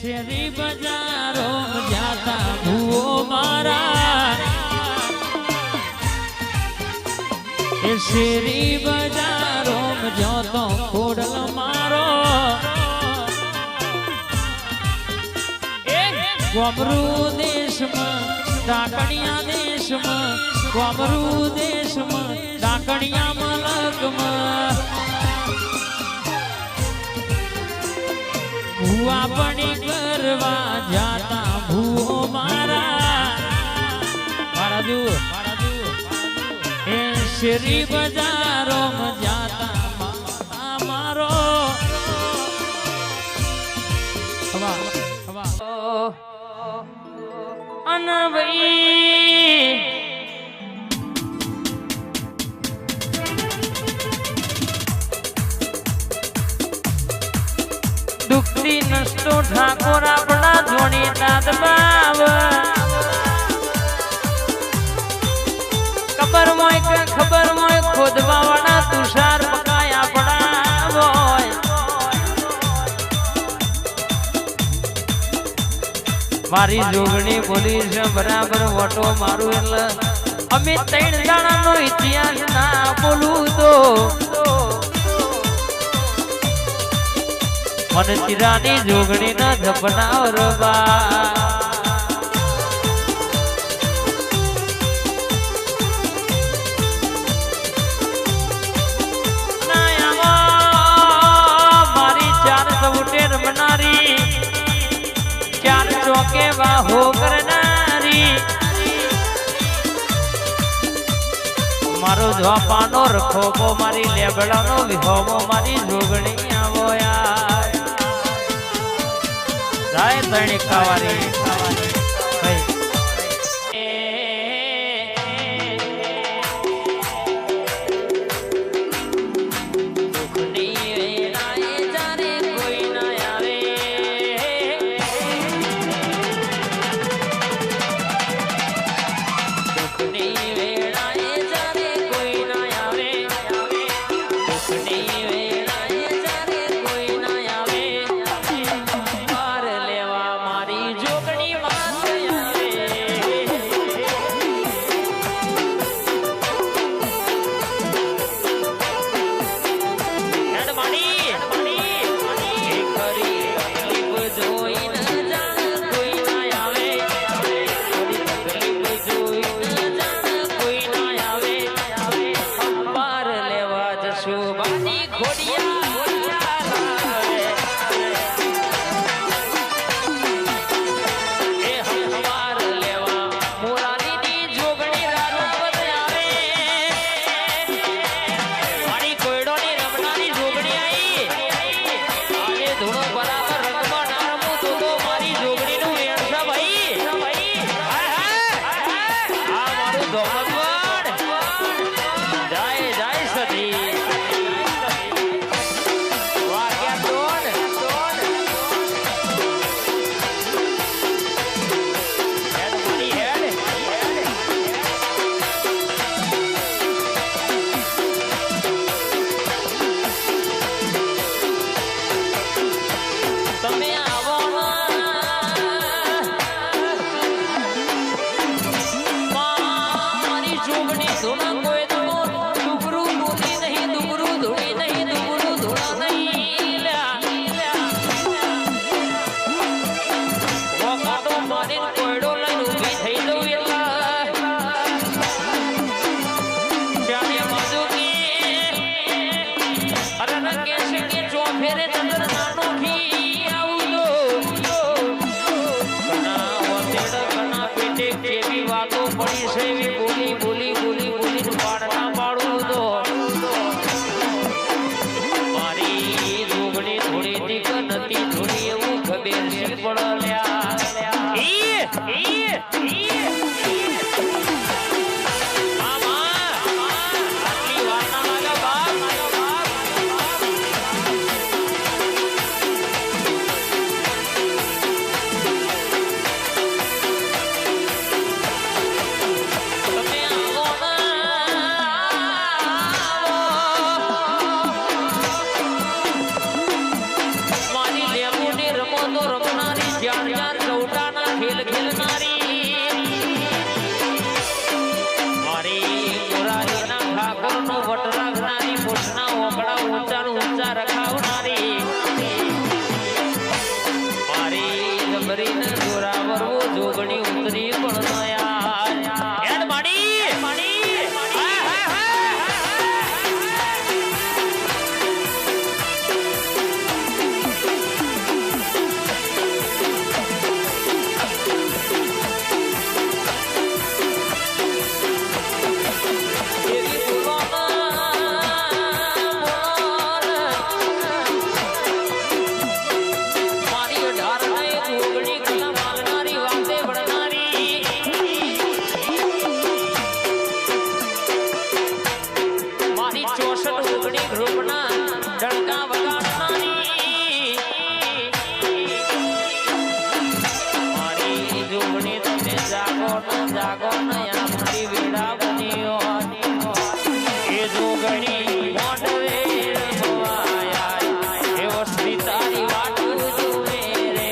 શેરી બજારો જાતા ભૂવો મારા એ શેરી બજારો જોતો ખોડલ મારો એ ગોમરૂ દેશમાં ડાકણિયા દેશમાં ગોમરૂ દેશમાં ડાકણિયા મલકમાં ભૂવા પડી કરવા જાતા ભૂવો મારા જુઓ એ શેરી બજારો જાતા મારો અને ભાઈ દુખતી નસતો ઠાકોર આપણા જોડી દાદ બાવ ખબર હોય ખોદવા વાળા તુષાર પકાય આપણા હોય મારી જોગણી બોલી છે બરાબર વટો મારું એટલે અમે 3 જણાનો ઇતિહાસ ના બોલું તો મને ચિરાની જોગણી ના ધપનાવ રબા મારી 4 સવટેર બનારી 4 ચોકે વાહો કરનારી મારો જોપાનો રખોબો મારી લેબડાનો વિહોમો મારી જોગણી આવો યાર જાય તણી ખાવાની સુગણી ગ્રુપના ડણકા વગાડનારી મારી જોગણી તમે જાગો ન આપણી વેડા બનીઓ એ જોગણી મોઢવે રમવાયા એ વસ્તી તારી વાટું જુએ રે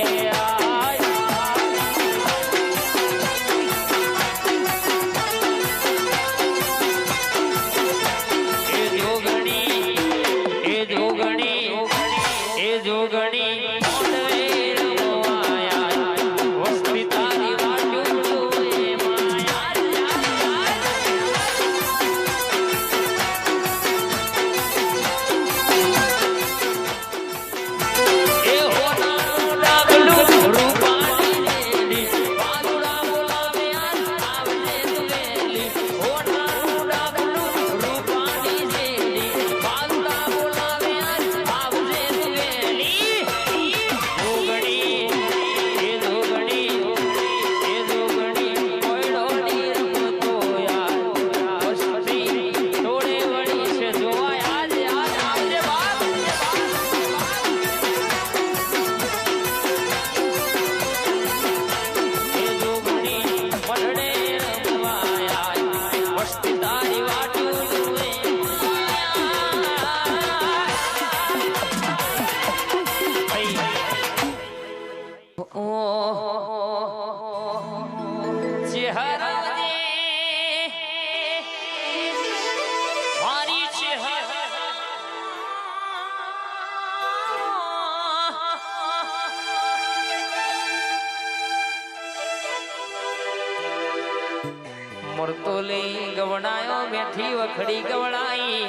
મરતો લઈ ગવડાયો બેઠી વખડી ગવડાઈ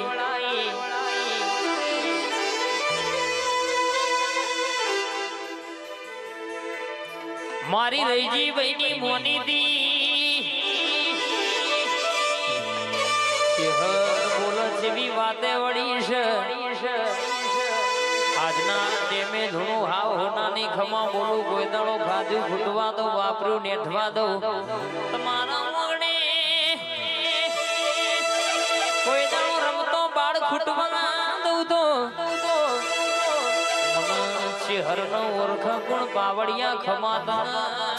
મારી રઈજી ભાઈની મોની દી બોલો જેવી વાતે વળી છે આજના ટેમે ધૂણું હાવ હોનાની ખમા બોલું કોઈ દાડો ખાધું ફૂટવા દો વાપર્યું નેઠવા દો તમારા મગણે કોઈ દાડો રમતો બાળ ખૂટવા દઉં તો મને ચહેરનો ઓળખ ગુણ પાવડિયા ખમાતા